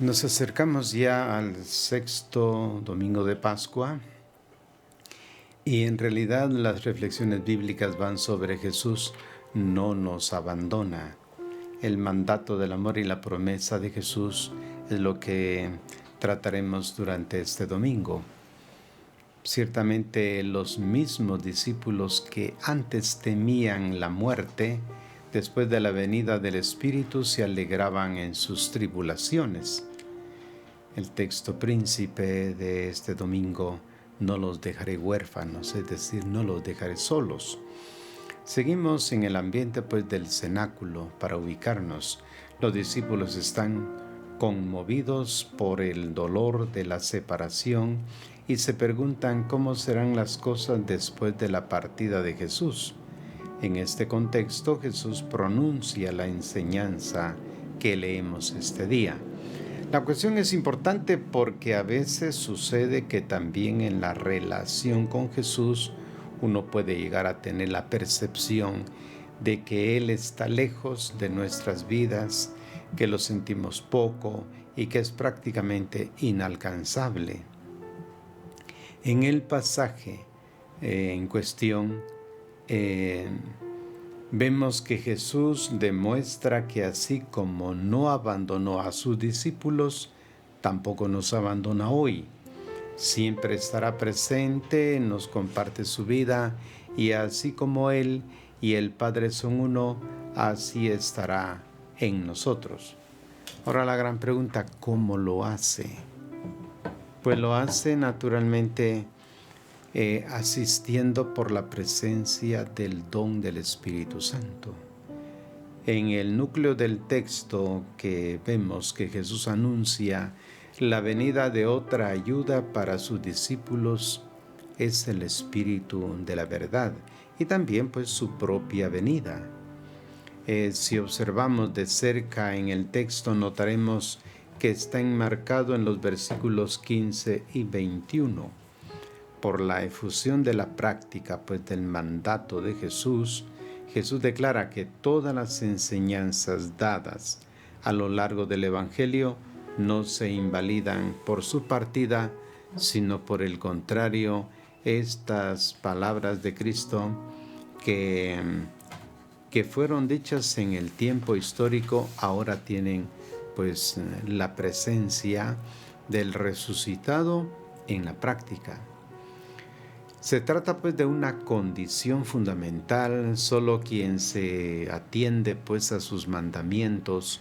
Nos acercamos ya al sexto domingo de Pascua y en realidad las reflexiones bíblicas van sobre Jesús no nos abandona. El mandato del amor y la promesa de Jesús es lo que trataremos durante este domingo. Ciertamente los mismos discípulos que antes temían la muerte, después de la venida del Espíritu se alegraban en sus tribulaciones. El texto príncipe de este domingo: no los dejaré huérfanos, es decir, no los dejaré solos. Seguimos en el ambiente del cenáculo para ubicarnos. Los discípulos están conmovidos por el dolor de la separación y se preguntan cómo serán las cosas después de la partida de Jesús. En este contexto, Jesús pronuncia la enseñanza que leemos este día. La cuestión es importante porque a veces sucede que también en la relación con Jesús uno puede llegar a tener la percepción de que Él está lejos de nuestras vidas, que lo sentimos poco y que es prácticamente inalcanzable. En el pasaje en cuestión, vemos que Jesús demuestra que así como no abandonó a sus discípulos, tampoco nos abandona hoy. Siempre estará presente, nos comparte su vida y así como Él y el Padre son uno, así estará en nosotros. Ahora la gran pregunta: ¿cómo lo hace? Pues lo hace naturalmente asistiendo por la presencia del don del Espíritu Santo. En el núcleo del texto que vemos que Jesús anuncia la venida de otra ayuda para sus discípulos es el Espíritu de la verdad y también su propia venida. Si observamos de cerca en el texto notaremos que está enmarcado en los versículos 15 y 21. Por la efusión de la práctica del mandato de Jesús, Jesús declara que todas las enseñanzas dadas a lo largo del Evangelio no se invalidan por su partida, sino por el contrario, estas palabras de Cristo que fueron dichas en el tiempo histórico ahora tienen la presencia del resucitado en la práctica. Se trata de una condición fundamental. Solo quien se atiende a sus mandamientos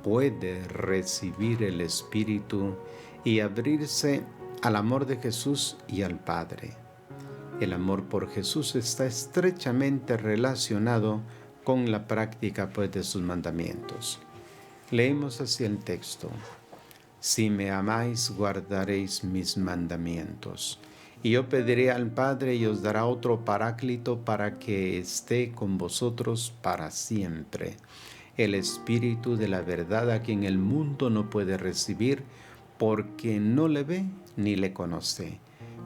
puede recibir el Espíritu y abrirse al amor de Jesús y al Padre. El amor por Jesús está estrechamente relacionado con la práctica de sus mandamientos. Leemos así el texto: si me amáis, guardaréis mis mandamientos. Y yo pediré al Padre y os dará otro Paráclito para que esté con vosotros para siempre. El Espíritu de la verdad, a quien el mundo no puede recibir porque no le ve ni le conoce.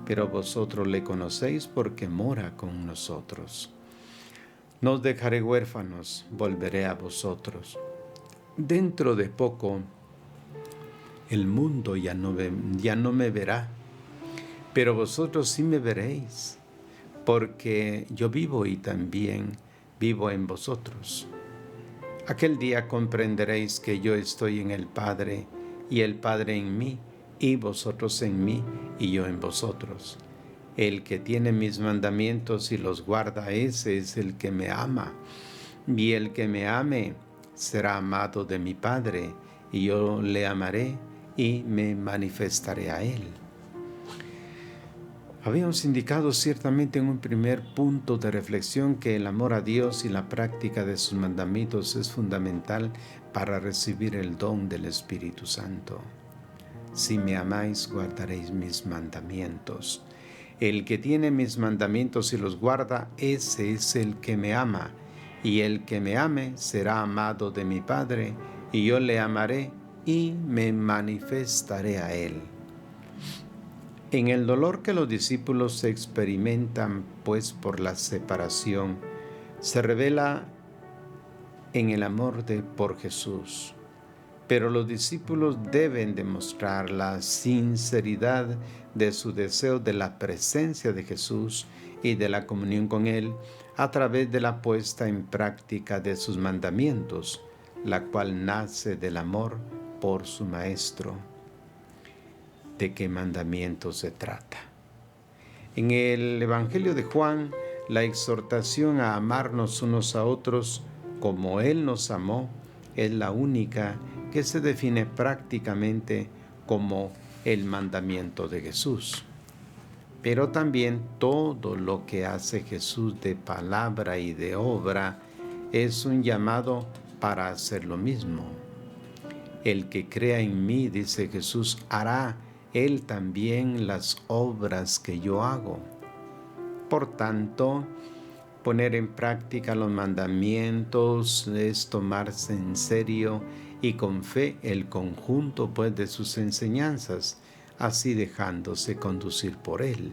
Pero vosotros le conocéis porque mora con nosotros. No os dejaré huérfanos, volveré a vosotros. Dentro de poco, el mundo ya no me verá, pero vosotros sí me veréis, porque yo vivo y también vivo en vosotros. Aquel día comprenderéis que yo estoy en el Padre, y el Padre en mí, y vosotros en mí, y yo en vosotros. El que tiene mis mandamientos y los guarda, ese es el que me ama. Y el que me ame será amado de mi Padre, y yo le amaré y me manifestaré a él. Habíamos indicado ciertamente en un primer punto de reflexión que el amor a Dios y la práctica de sus mandamientos es fundamental para recibir el don del Espíritu Santo. Si me amáis, guardaréis mis mandamientos. El que tiene mis mandamientos y los guarda, ese es el que me ama. Y el que me ame será amado de mi Padre, y yo le amaré y me manifestaré a él. En el dolor que los discípulos experimentan por la separación, se revela en el amor por Jesús. pero los discípulos deben demostrar la sinceridad de su deseo de la presencia de Jesús y de la comunión con Él a través de la puesta en práctica de sus mandamientos, la cual nace del amor por su Maestro. ¿De qué mandamiento se trata? En el Evangelio de Juan, la exhortación a amarnos unos a otros como Él nos amó es la única que se define prácticamente como el mandamiento de Jesús. Pero también todo lo que hace Jesús de palabra y de obra es un llamado para hacer lo mismo. El que crea en mí, dice Jesús, hará él también las obras que yo hago. Por tanto, poner en práctica los mandamientos es tomarse en serio y con fe el conjunto pues de sus enseñanzas, así dejándose conducir por Él.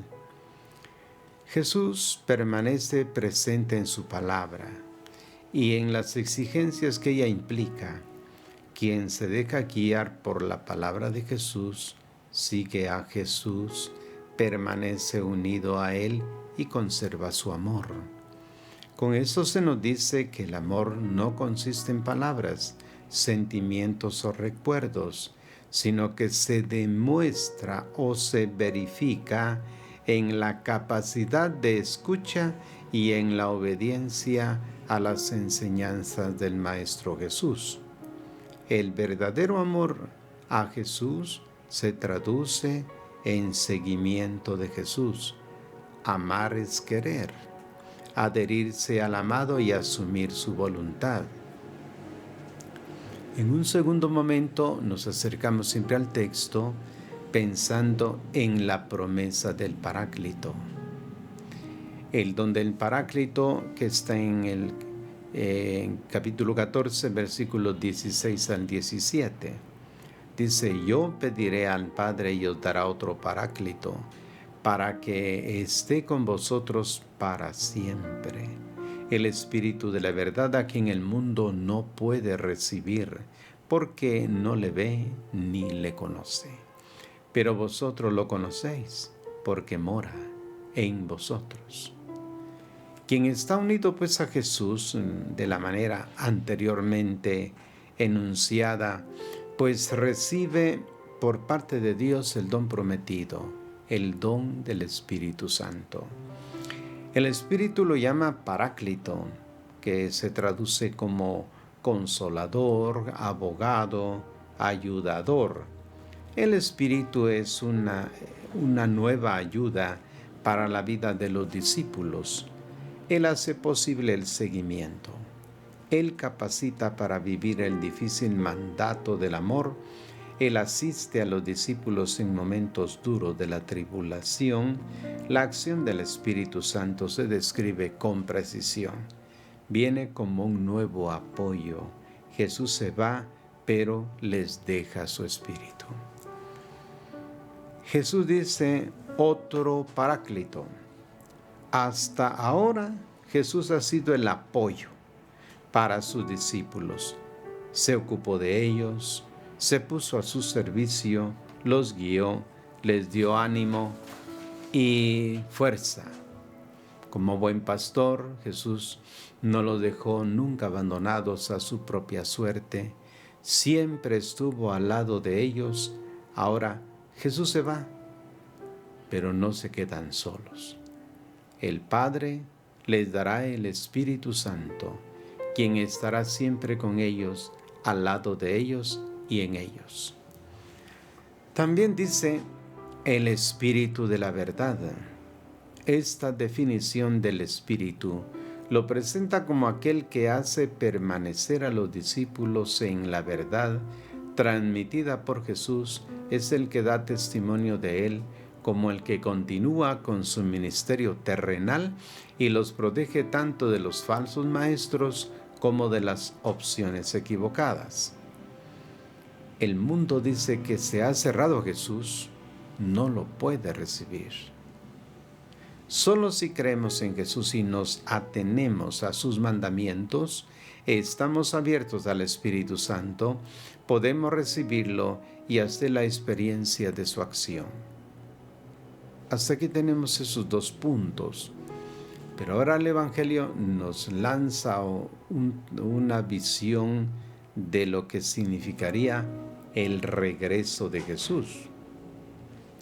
Jesús permanece presente en su palabra y en las exigencias que ella implica. Quien se deja guiar por la palabra de Jesús, sigue a Jesús, permanece unido a Él y conserva su amor. Con eso se nos dice que el amor no consiste en palabras, sentimientos o recuerdos, sino que se demuestra o se verifica en la capacidad de escucha y en la obediencia a las enseñanzas del Maestro Jesús. El verdadero amor a Jesús se traduce en seguimiento de Jesús. Amar es querer, adherirse al amado y asumir su voluntad. En un segundo momento nos acercamos siempre al texto pensando en la promesa del Paráclito. El don del Paráclito que está en el capítulo 14, versículos 16 al 17. Dice, yo pediré al Padre y os dará otro Paráclito, para que esté con vosotros para siempre. El Espíritu de la verdad, a quien el mundo no puede recibir, porque no le ve ni le conoce. Pero vosotros lo conocéis, porque mora en vosotros. Quien está unido pues a Jesús de la manera anteriormente enunciada, pues recibe por parte de Dios el don prometido, el don del Espíritu Santo. El Espíritu lo llama Paráclito, que se traduce como consolador, abogado, ayudador. El Espíritu es una nueva ayuda para la vida de los discípulos. Él hace posible el seguimiento. Él capacita para vivir el difícil mandato del amor. Él asiste a los discípulos en momentos duros de la tribulación. La acción del Espíritu Santo se describe con precisión. Viene como un nuevo apoyo. Jesús se va, pero les deja su Espíritu. Jesús dice, otro Paráclito. Hasta ahora, Jesús ha sido el apoyo para sus discípulos. Se ocupó de ellos, se puso a su servicio, los guió, les dio ánimo y fuerza. Como buen pastor, Jesús no los dejó nunca abandonados a su propia suerte. Siempre estuvo al lado de ellos. Ahora Jesús se va, pero no se quedan solos. El Padre les dará el Espíritu Santo, quien estará siempre con ellos, al lado de ellos y en ellos. También dice el Espíritu de la verdad. Esta definición del Espíritu lo presenta como aquel que hace permanecer a los discípulos en la verdad transmitida por Jesús. Es el que da testimonio de Él, como el que continúa con su ministerio terrenal y los protege tanto de los falsos maestros como de las opciones equivocadas. El mundo dice que se ha cerrado a Jesús, no lo puede recibir. Solo si creemos en Jesús y nos atenemos a sus mandamientos, estamos abiertos al Espíritu Santo, podemos recibirlo y hacer la experiencia de su acción. Hasta aquí tenemos esos 2 puntos. Pero ahora el Evangelio nos lanza una visión de lo que significaría el regreso de Jesús.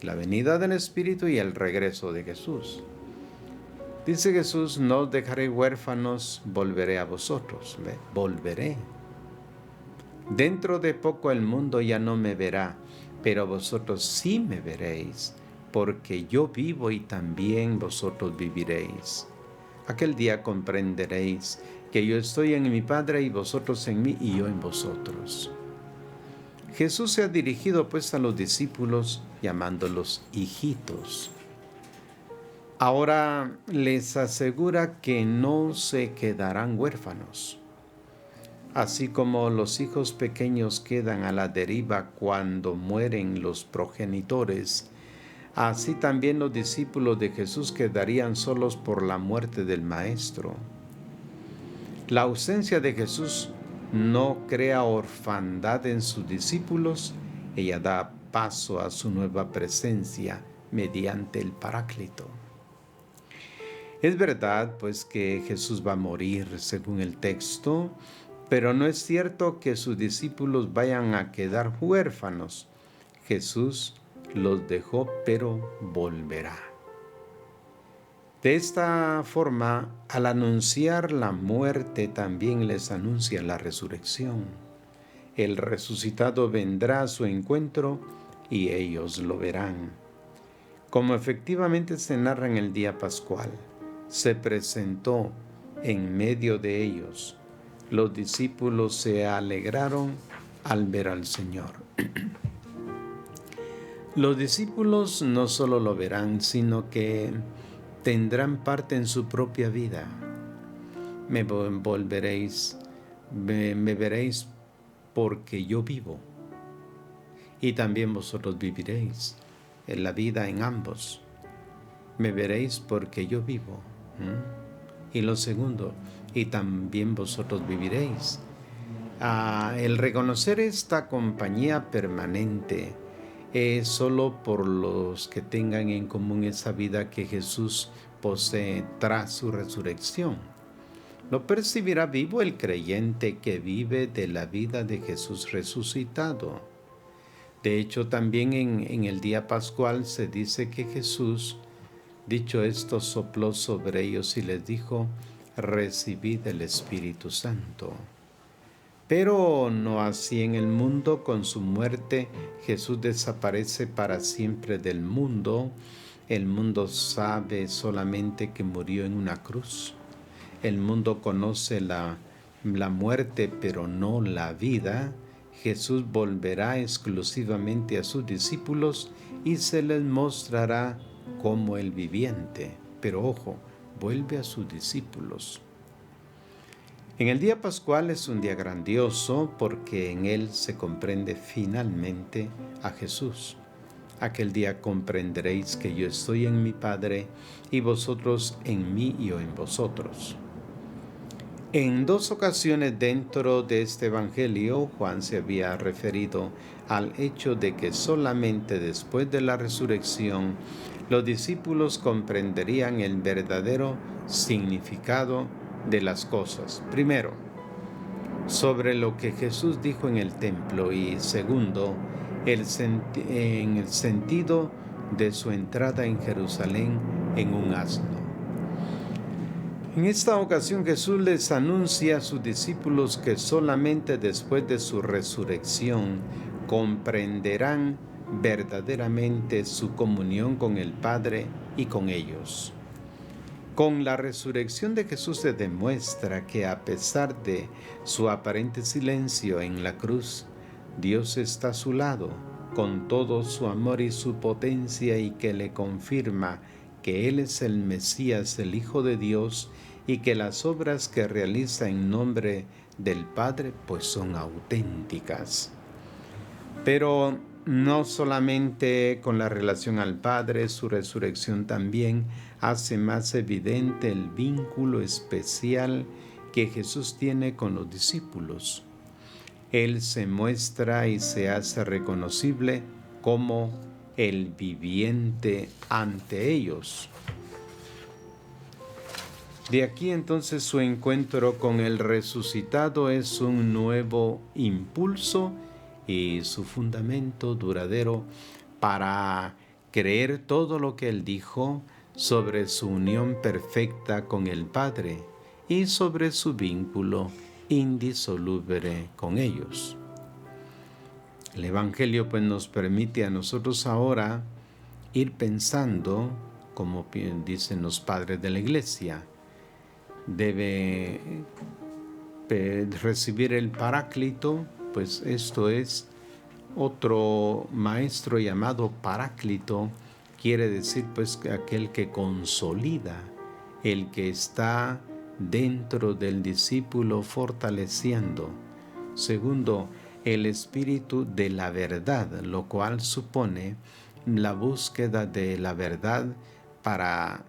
La venida del Espíritu y el regreso de Jesús. Dice Jesús, no os dejaré huérfanos, volveré a vosotros. Volveré. Dentro de poco el mundo ya no me verá, pero vosotros sí me veréis, porque yo vivo y también vosotros viviréis. Aquel día comprenderéis que yo estoy en mi Padre y vosotros en mí y yo en vosotros. Jesús se ha dirigido pues a los discípulos llamándolos hijitos. Ahora les asegura que no se quedarán huérfanos. Así como los hijos pequeños quedan a la deriva cuando mueren los progenitores, así también los discípulos de Jesús quedarían solos por la muerte del Maestro. La ausencia de Jesús no crea orfandad en sus discípulos, ella da paso a su nueva presencia mediante el Paráclito. Es verdad, pues, que Jesús va a morir según el texto, pero no es cierto que sus discípulos vayan a quedar huérfanos. Jesús los dejó, pero volverá. De esta forma, al anunciar la muerte, también les anuncia la resurrección. El resucitado vendrá a su encuentro y ellos lo verán. Como efectivamente se narra en el día pascual, se presentó en medio de ellos. Los discípulos se alegraron al ver al Señor. Los discípulos no solo lo verán, sino que tendrán parte en su propia vida. Me veréis porque yo vivo, y también vosotros viviréis. En la vida en ambos. Me veréis porque yo vivo. Y lo segundo, y también vosotros viviréis. El reconocer esta compañía permanente es solo por los que tengan en común esa vida que Jesús posee tras su resurrección. Lo percibirá vivo el creyente que vive de la vida de Jesús resucitado. De hecho, también en el día pascual se dice que Jesús, dicho esto, sopló sobre ellos y les dijo, recibid el Espíritu Santo. Pero no así en el mundo. Con su muerte, Jesús desaparece para siempre del mundo. El mundo sabe solamente que murió en una cruz. El mundo conoce la muerte, pero no la vida. Jesús volverá exclusivamente a sus discípulos y se les mostrará como el viviente. Pero ojo, vuelve a sus discípulos. En el día pascual es un día grandioso porque en él se comprende finalmente a Jesús. Aquel día comprenderéis que yo estoy en mi Padre y vosotros en mí y yo en vosotros. En 2 ocasiones dentro de este Evangelio, Juan se había referido al hecho de que solamente después de la resurrección los discípulos comprenderían el verdadero significado de las cosas. Primero, sobre lo que Jesús dijo en el templo y segundo, en el sentido de su entrada en Jerusalén en un asno. En esta ocasión Jesús les anuncia a sus discípulos que solamente después de su resurrección comprenderán verdaderamente su comunión con el Padre y con ellos. Con la resurrección de Jesús se demuestra que a pesar de su aparente silencio en la cruz, Dios está a su lado con todo su amor y su potencia y que le confirma que Él es el Mesías, el Hijo de Dios, y que las obras que realiza en nombre del Padre pues son auténticas. Pero no solamente con la relación al Padre, su resurrección también hace más evidente el vínculo especial que Jesús tiene con los discípulos. Él se muestra y se hace reconocible como el viviente ante ellos. De aquí entonces su encuentro con el resucitado es un nuevo impulso y su fundamento duradero para creer todo lo que él dijo sobre su unión perfecta con el Padre y sobre su vínculo indisoluble con ellos. El Evangelio pues nos permite a nosotros ahora ir pensando, como dicen los padres de la Iglesia, debe recibir el Paráclito, pues esto es otro maestro llamado Paráclito, quiere decir pues aquel que consolida, el que está dentro del discípulo fortaleciendo. Segundo, el espíritu de la verdad, lo cual supone la búsqueda de la verdad para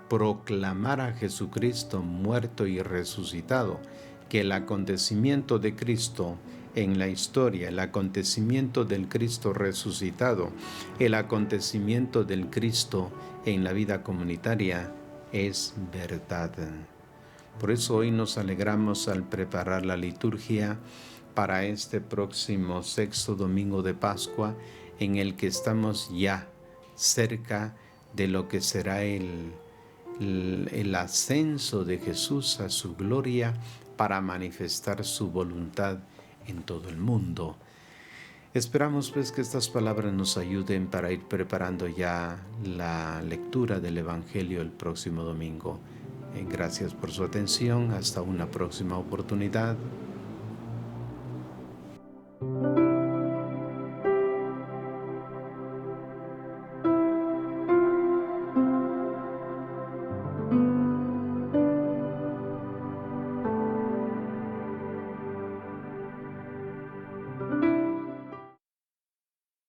proclamar a Jesucristo muerto y resucitado, que el acontecimiento de Cristo en la historia, el acontecimiento del Cristo resucitado, el acontecimiento del Cristo en la vida comunitaria es verdad. Por eso hoy nos alegramos al preparar la liturgia para este próximo sexto domingo de Pascua, en el que estamos ya cerca de lo que será el ascenso de Jesús a su gloria para manifestar su voluntad en todo el mundo. Esperamos pues que estas palabras nos ayuden para ir preparando ya la lectura del Evangelio el próximo domingo. Gracias por su atención. Hasta una próxima oportunidad.